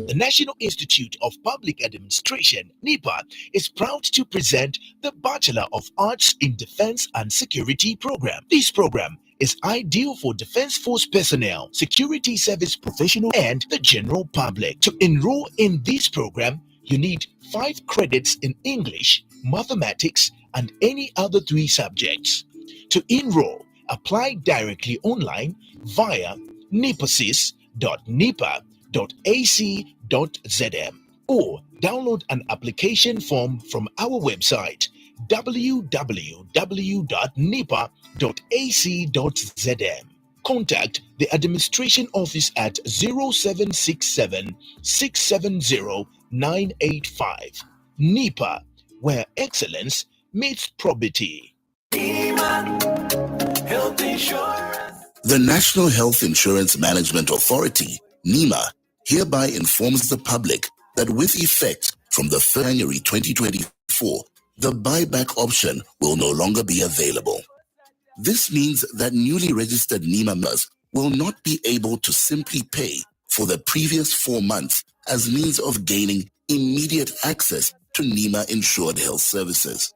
The National Institute of Public Administration, NIPA, is proud to present the Bachelor of Arts in Defense and Security program. This program is ideal for Defense Force personnel, security service professionals, and the general public. To enroll in this program, you need 5 credits in English, mathematics, and any other 3 subjects. To enroll, apply directly online via nipasis.nipa.ac.zm or download an application form from our website www.nipa.ac.zm. Contact the administration office at 0767 670 985. NIPA, where excellence meets probity. The National Health Insurance Management Authority, NEMA, hereby informs the public that with effect from the 1st January 2024, the buyback option will no longer be available. This means that newly registered NEMA members will not be able to simply pay for the previous 4 months as means of gaining immediate access to NEMA-insured health services.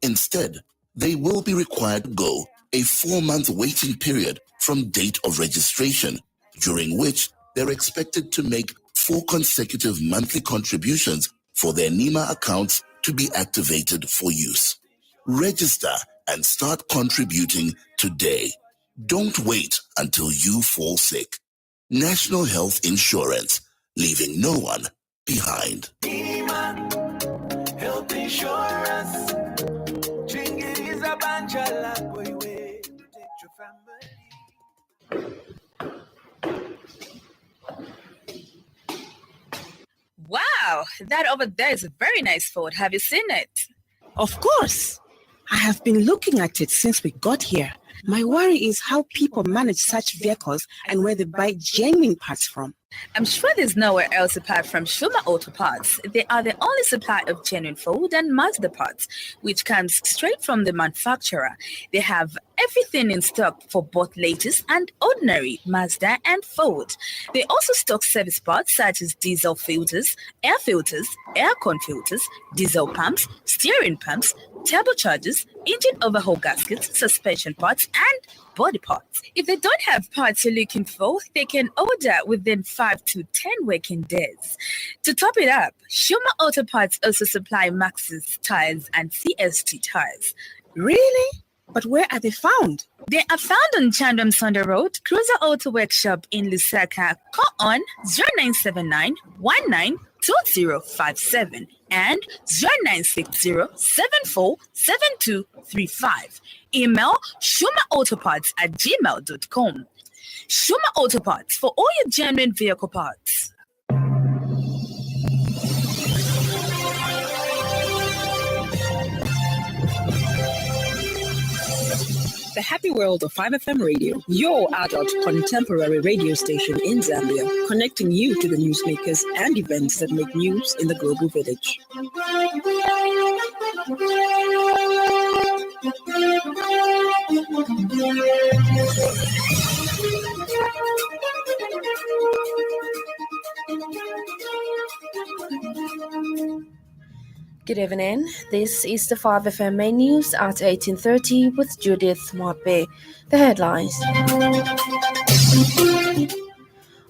Instead, they will be required to go a 4-month waiting period from date of registration, during which they're expected to make 4 consecutive monthly contributions for their NEMA accounts to be activated for use. Register and start contributing today. Don't wait until you fall sick. National Health Insurance, leaving no one behind. NEMA Health Insurance. Wow, that over there is a very nice Ford. Have you seen it? Of course. I have been looking at it since we got here. My worry is how people manage such vehicles and where they buy genuine parts from. I'm sure there's nowhere else apart from Shuma Auto Parts. They are the only supplier of genuine Ford and Mazda parts, which comes straight from the manufacturer. They have everything in stock for both latest and ordinary Mazda and Ford. They also stock service parts such as diesel filters, air con filters, diesel pumps, steering pumps, turbochargers, engine overhaul gaskets, suspension parts, and body parts. If they don't have parts you're looking for, they can order within 5 to 10 working days. To top it up, Shuma Auto Parts also supply Maxxis tires and CST tires. Really? But where are they found? They are found on Chandram Sonda Road, Cruiser Auto Workshop in Lusaka. Call on 0979 192057 and 0960747235. Email shumaautoparts@gmail.com. Shuma Auto Parts for all your genuine vehicle parts. The Happy World of 5FM Radio, your adult contemporary radio station in Zambia, connecting you to the newsmakers and events that make news in the global village. Good evening. This is the 5FM main news at 18:30 with Judith Mwape. The headlines.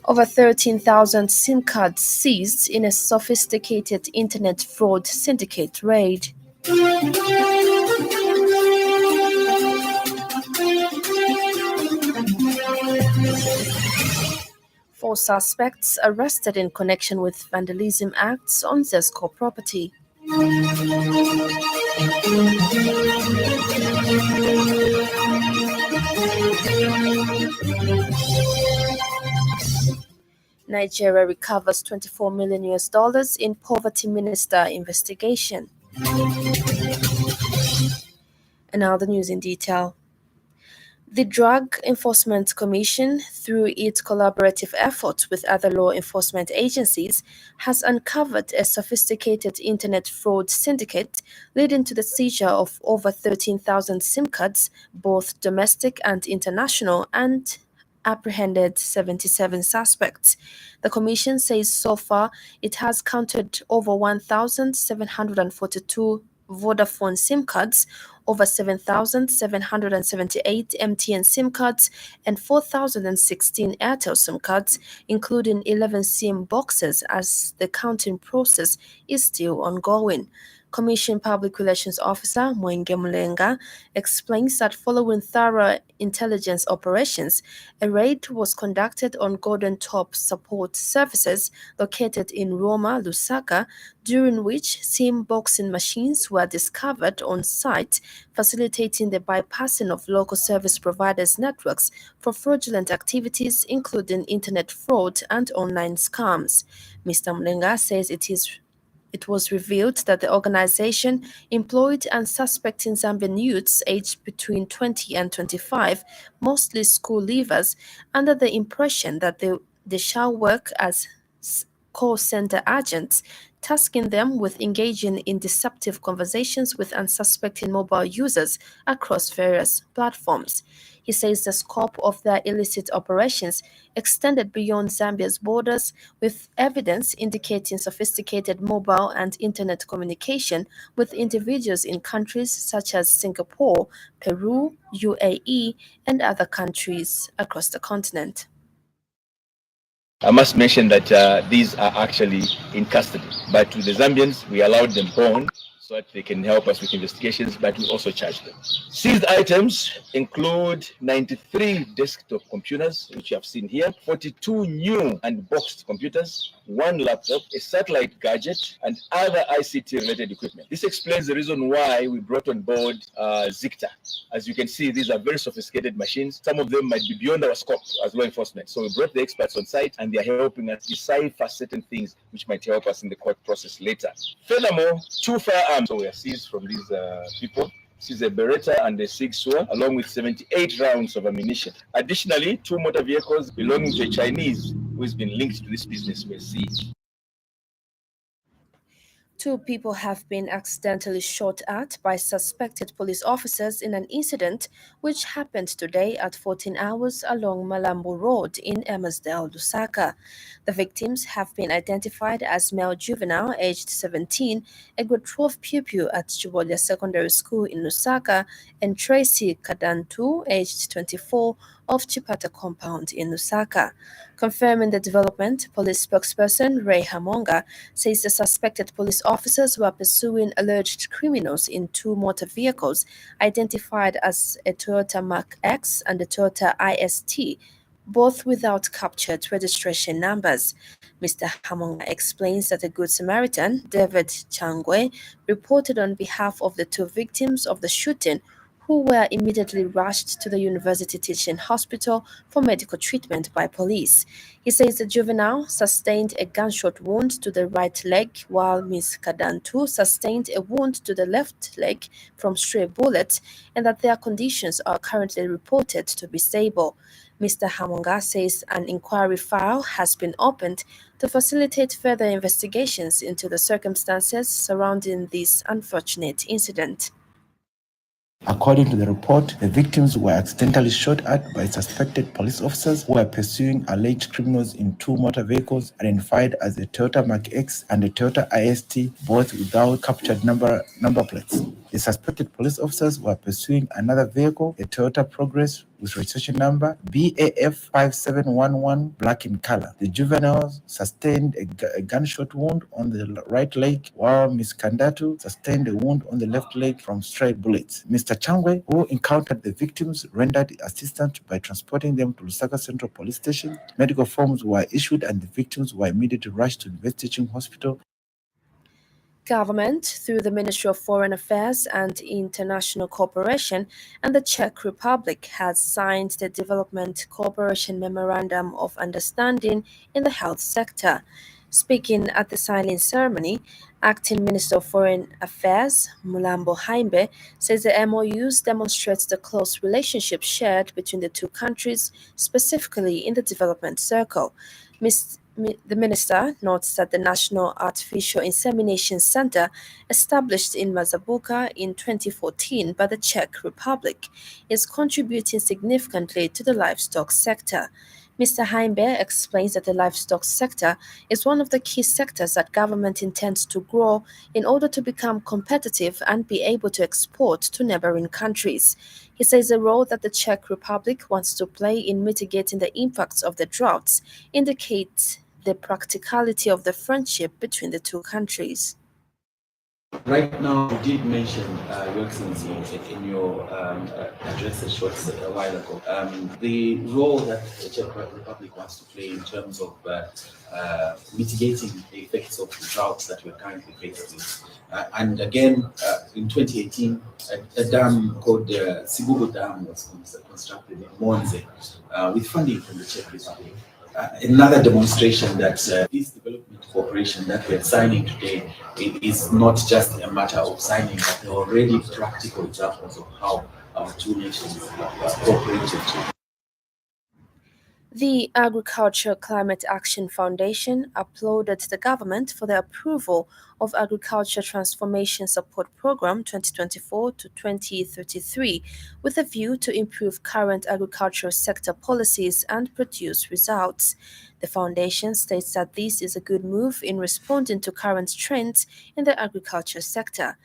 Over 13,000 SIM cards seized in a sophisticated internet fraud syndicate raid. 4 suspects arrested in connection with vandalism acts on Zesco property. Nigeria recovers $24 million in poverty minister investigation. And now the news in detail. The Drug Enforcement Commission, through its collaborative efforts with other law enforcement agencies, has uncovered a sophisticated internet fraud syndicate leading to the seizure of over 13,000 SIM cards, both domestic and international, and apprehended 77 suspects. The Commission says so far it has counted over 1,742 Vodafone SIM cards, over 7,778 MTN SIM cards, and 4,016 Airtel SIM cards, including 11 SIM boxes, as the counting process is still ongoing. Commission Public Relations Officer Mwenge Mulenga explains that following thorough intelligence operations, a raid was conducted on Golden Top Support Services located in Roma, Lusaka, during which SIM boxing machines were discovered on site, facilitating the bypassing of local service providers' networks for fraudulent activities, including internet fraud and online scams. Mr. Mulenga says it was revealed that the organization employed unsuspecting Zambian youths aged between 20 and 25, mostly school leavers, under the impression that they shall work as call center agents, tasking them with engaging in deceptive conversations with unsuspecting mobile users across various platforms. He says the scope of their illicit operations extended beyond Zambia's borders, with evidence indicating sophisticated mobile and internet communication with individuals in countries such as Singapore, Peru, UAE, and other countries across the continent. I must mention that these are actually in custody, but to the Zambians, we allowed them bond so that they can help us with investigations, but we also charge them. Seized items include 93 desktop computers, which you have seen here, 42 new and boxed computers, 1 laptop, a satellite gadget, and other ICT-related equipment. This explains the reason why we brought on board Zicta. As you can see, these are very sophisticated machines. Some of them might be beyond our scope as law enforcement. So we brought the experts on site, and they are helping us decipher certain things which might help us in the court process later. Furthermore, 2 firearms were seized from these people. This is a Beretta and a Sig Sauer, along with 78 rounds of ammunition. Additionally, 2 motor vehicles belonging to a Chinese who has been linked to this business were seized. 2 people have been accidentally shot at by suspected police officers in an incident which happened today at 14 hours along Malambo Road in Emersdale, Lusaka. The victims have been identified as male juvenile aged 17, a grade 12 pupil at Chibolya Secondary School in Lusaka, and Tracy Kadantu, aged 24, of Chipata Compound in Lusaka. Confirming the development, police spokesperson Ray Hamonga says the suspected police officers were pursuing alleged criminals in 2 motor vehicles identified as a Toyota Mark X and a Toyota IST, both without captured registration numbers. Mr. Hamonga explains that a Good Samaritan, David Changwe, reported on behalf of the 2 victims of the shooting, who were immediately rushed to the University Teaching Hospital for medical treatment by police. He says the juvenile sustained a gunshot wound to the right leg, while Ms. Kadantu sustained a wound to the left leg from stray bullets, and that their conditions are currently reported to be stable. Mr. Hamonga says an inquiry file has been opened to facilitate further investigations into the circumstances surrounding this unfortunate incident. According to the report, the victims were accidentally shot at by suspected police officers who were pursuing alleged criminals in 2 motor vehicles identified as a Toyota Mark X and a Toyota IST, both without captured number plates. The suspected police officers were pursuing another vehicle, a Toyota Progress, with registration number BAF 5711, black in color. The juveniles sustained a gunshot wound on the right leg, while Ms. Kandatu sustained a wound on the left leg from stray bullets. Mr. Changwe, who encountered the victims, rendered assistance by transporting them to Lusaka Central Police Station. Medical forms were issued and the victims were immediately rushed to University Teaching Hospital. Government, through the Ministry of Foreign Affairs and International Cooperation and the Czech Republic, has signed the Development Cooperation Memorandum of Understanding in the health sector. Speaking at the signing ceremony, Acting Minister of Foreign Affairs, Mulambo Haimbe, says the MOUs demonstrates the close relationship shared between the 2 countries, specifically in the development circle. The minister notes that the National Artificial Insemination Center, established in Mazabuka in 2014 by the Czech Republic, is contributing significantly to the livestock sector. Mr. Heimberg explains that the livestock sector is one of the key sectors that government intends to grow in order to become competitive and be able to export to neighboring countries. He says the role that the Czech Republic wants to play in mitigating the impacts of the droughts indicates the practicality of the friendship between the two countries. Right now, you did mention, Your Excellency, in your address a while ago, the role that the Czech Republic wants to play in terms of mitigating the effects of the droughts that we're currently facing. And again, in 2018, a dam called the Sibugo Dam was constructed in Monze with funding from the Czech Republic. Another demonstration that this development cooperation that we're signing today is not just a matter of signing, but there are already practical examples of how our two nations cooperated. The Agriculture Climate Action Foundation uploaded the government for the approval of Agriculture Transformation Support Program 2024 to 2033 with a view to improve current agricultural sector policies and produce results. The foundation states that this is a good move in responding to current trends in the agriculture sector.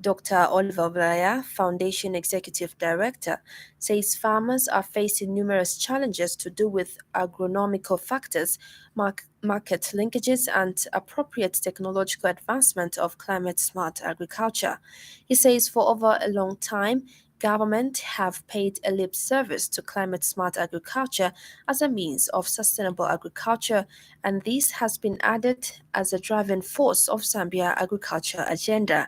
Dr. Oliver Blaya, Foundation Executive Director, says farmers are facing numerous challenges to do with agronomical factors, market linkages, and appropriate technological advancement of climate-smart agriculture. He says for over a long time, government have paid a lip service to climate-smart agriculture as a means of sustainable agriculture, and this has been added as a driving force of Zambia agriculture agenda.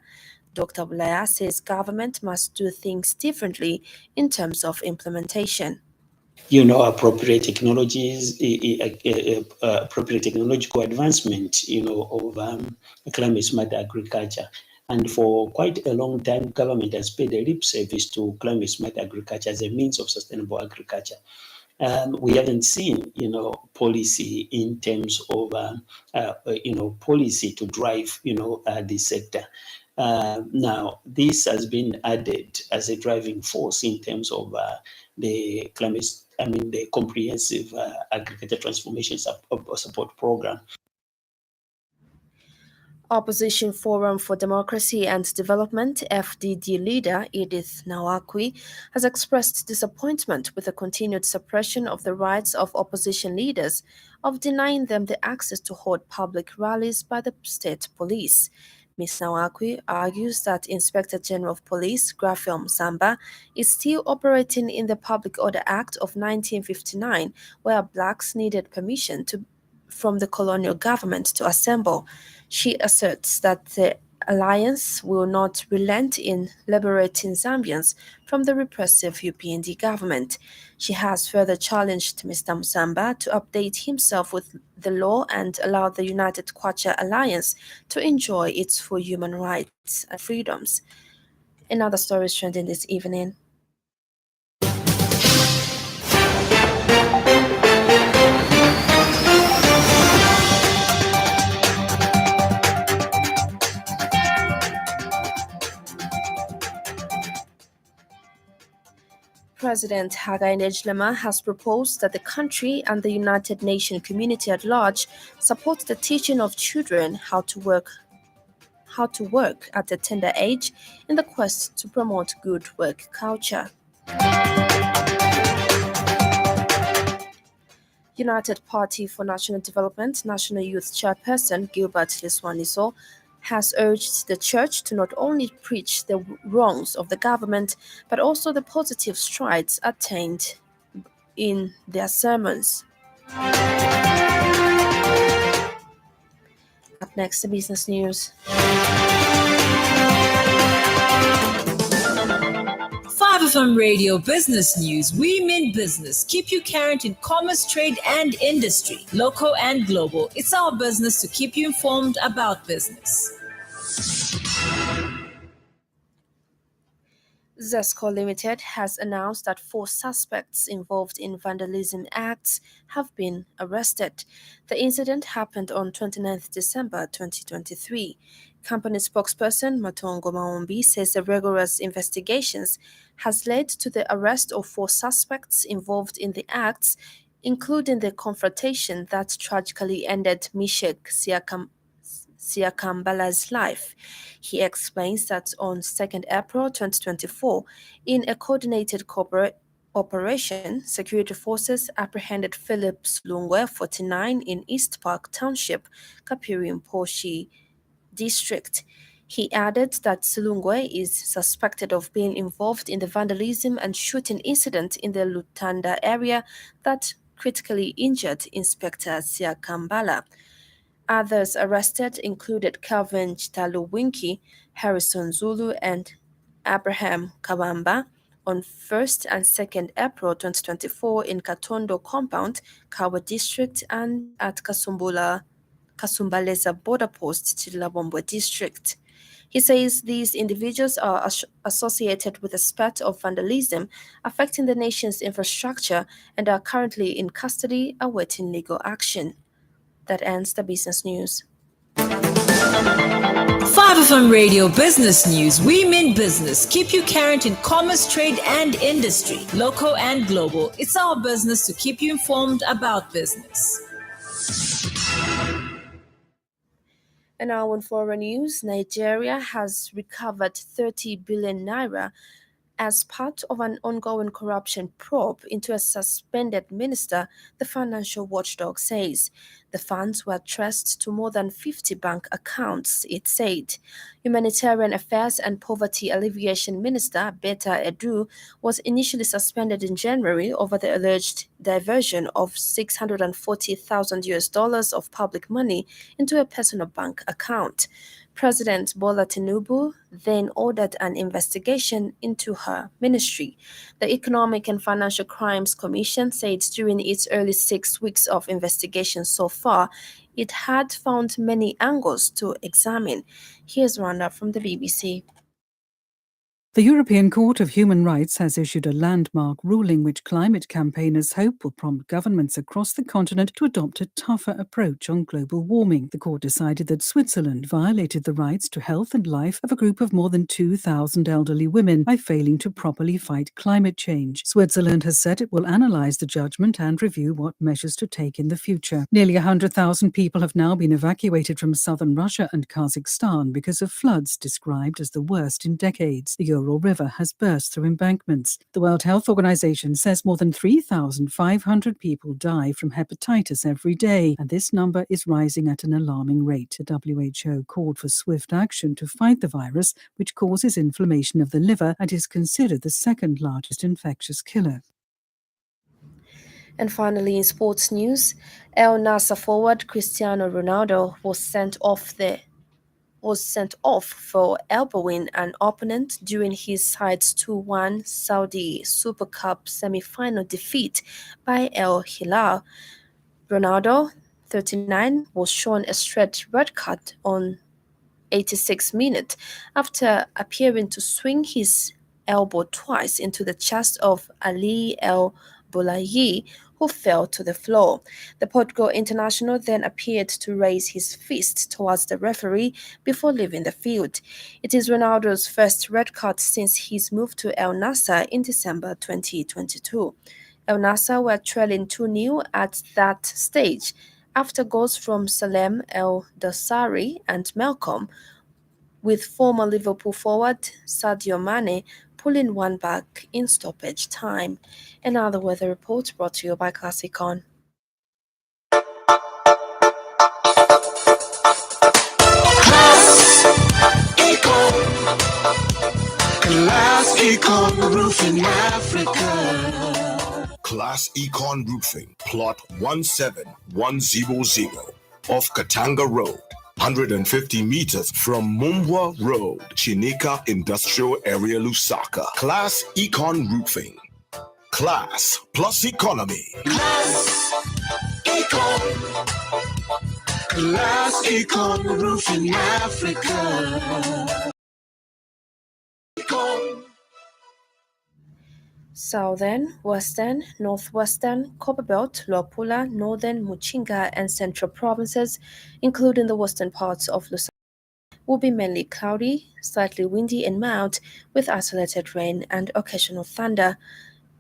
Dr. Blaya says government must do things differently in terms of implementation. Appropriate technologies, appropriate technological advancement, of climate smart agriculture. And for quite a long time, government has paid a lip service to climate smart agriculture as a means of sustainable agriculture. We haven't seen, policy in terms of, policy to drive, this sector. Now, this has been added as a driving force in terms of the comprehensive agriculture transformation support program. Opposition Forum for Democracy and Development, FDD leader Edith Nawakwi, has expressed disappointment with the continued suppression of the rights of opposition leaders, of denying them the access to hold public rallies by the state police. Ms. Nawakwi argues that Inspector General of Police Grafiel Msamba is still operating in the Public Order Act of 1959, where blacks needed permission from the colonial government to assemble. She asserts that the alliance will not relent in liberating Zambians from the repressive UPND government. She has further challenged Mr. Msamba to update himself with the law and allow the United Kwacha Alliance to enjoy its full human rights and freedoms. Another story is trending this evening. President Hakainde Hichilema has proposed that the country and the United Nations community at large support the teaching of children how to work at a tender age in the quest to promote good work culture. United Party for National Development National Youth Chairperson Gilbert Liswaniso has urged the church to not only preach the wrongs of the government, but also the positive strides attained in their sermons. Up next, the business news. 5FM Radio Business News. We mean business. Keep you current in commerce, trade, and industry, local and global. It's our business to keep you informed about business. Zesco Limited has announced that 4 suspects involved in vandalism acts have been arrested. The incident happened on 29th December 2023. Company spokesperson Matongo Maombi says the rigorous investigations has led to the arrest of 4 suspects involved in the acts, including the confrontation that tragically ended Mishek Siakambala's life. He explains that on 2nd April 2024, in a coordinated operation, security forces apprehended Philip Slungwe, 49, in East Park Township, Kapirimposhi District. He added that Slungwe is suspected of being involved in the vandalism and shooting incident in the Lutanda area that critically injured Inspector Siakambala. Others arrested included Calvin Chitaluwinki, Harrison Zulu, and Abraham Kabamba on 1st and 2nd April 2024 in Katondo Compound, Kawa District, and at Kasumbaleza Border Post, Chilabombwe District. He says these individuals are associated with a spate of vandalism affecting the nation's infrastructure and are currently in custody awaiting legal action. That ends the business news. 5FM Radio Business News. We mean business. Keep you current in commerce, trade, and industry, local and global. It's our business to keep you informed about business. And now on foreign news, Nigeria has recovered 30 billion naira as part of an ongoing corruption probe into a suspended minister, the financial watchdog says. The funds were traced to more than 50 bank accounts, it said. Humanitarian Affairs and Poverty Alleviation Minister Betta Edu was initially suspended in January over the alleged diversion of $640,000 of public money into a personal bank account. President Bola Tinubu then ordered an investigation into her ministry. The Economic and Financial Crimes Commission said during its early 6 weeks of investigation so far, it had found many angles to examine. Here's Randa from the BBC. The European Court of Human Rights has issued a landmark ruling which climate campaigners hope will prompt governments across the continent to adopt a tougher approach on global warming. The court decided that Switzerland violated the rights to health and life of a group of more than 2,000 elderly women by failing to properly fight climate change. Switzerland has said it will analyse the judgment and review what measures to take in the future. Nearly 100,000 people have now been evacuated from southern Russia and Kazakhstan because of floods described as the worst in decades. The Ural River has burst through embankments. The World Health Organization says more than 3,500 people die from hepatitis every day, and this number is rising at an alarming rate. The WHO called for swift action to fight the virus, which causes inflammation of the liver and is considered the second largest infectious killer. And finally, in sports news, El Nassr forward Cristiano Ronaldo was sent off for elbowing an opponent during his side's 2-1 Saudi Super Cup semi-final defeat by Al Hilal. Ronaldo, 39, was shown a straight red card on 86 minutes after appearing to swing his elbow twice into the chest of Ali El Boulaye, who fell to the floor. The Portugal international then appeared to raise his fist towards the referee before leaving the field. It is Ronaldo's first red card since his move to El Nassr in December 2022. El Nassr were trailing 2-0 at that stage after goals from Salem El Dosari and Malcolm, with former Liverpool forward Sadio Mane pulling one back in stoppage time. Another weather report brought to you by Classicon. Class Econ Roofing Africa. Class Econ Roofing, plot 17100 off Katanga Road, 150 meters from Mumbwa Road, Chinika Industrial Area, Lusaka. Class Econ Roofing. Class plus economy. Class Econ. Class Econ Roofing Africa. Econ. Southern, Western, Northwestern, Copperbelt, Luapula, Northern, Muchinga, and Central provinces, including the western parts of Lusaka, will be mainly cloudy, slightly windy and mild, with isolated rain and occasional thunder.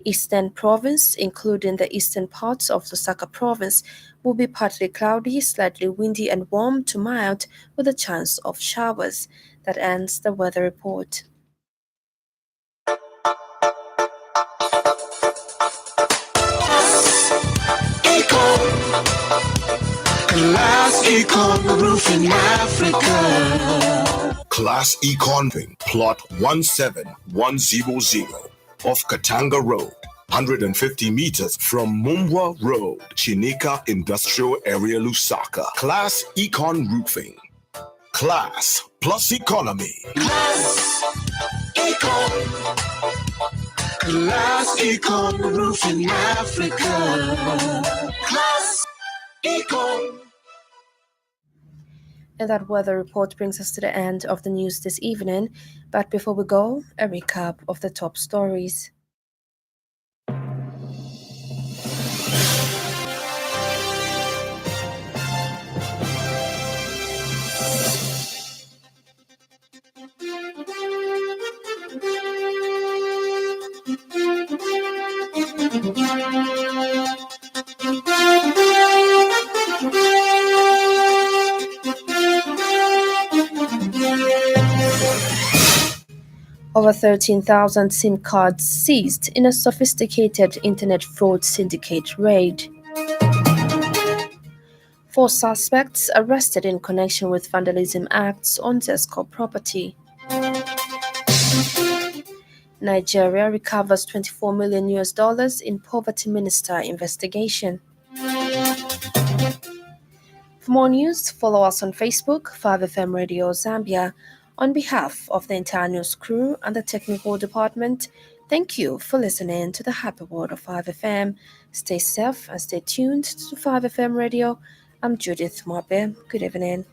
Eastern Province, including the eastern parts of Lusaka Province, will be partly cloudy, slightly windy and warm to mild, with a chance of showers. That ends the weather report. Econ, Class Econ Roofing Africa. Class Econ Plot 17100 off Katanga Road, 150 meters from Mumbwa Road, Chinika Industrial Area, Lusaka. Class Econ Roofing. Class plus economy. Class Econ, Class Econ Roofing Africa. Class Econ. And that weather report brings us to the end of the news this evening. But before we go, a recap of the top stories. Over 13,000 SIM cards seized in a sophisticated internet fraud syndicate raid. 4 suspects arrested in connection with vandalism acts on Zesco property. Nigeria recovers $24 million in poverty minister investigation. For more news, follow us on Facebook, 5FM Radio Zambia. On behalf of the entire news crew and the technical department, thank you for listening to the Happy World of 5FM. Stay safe and stay tuned to 5FM Radio. I'm Judith Mobe. Good evening.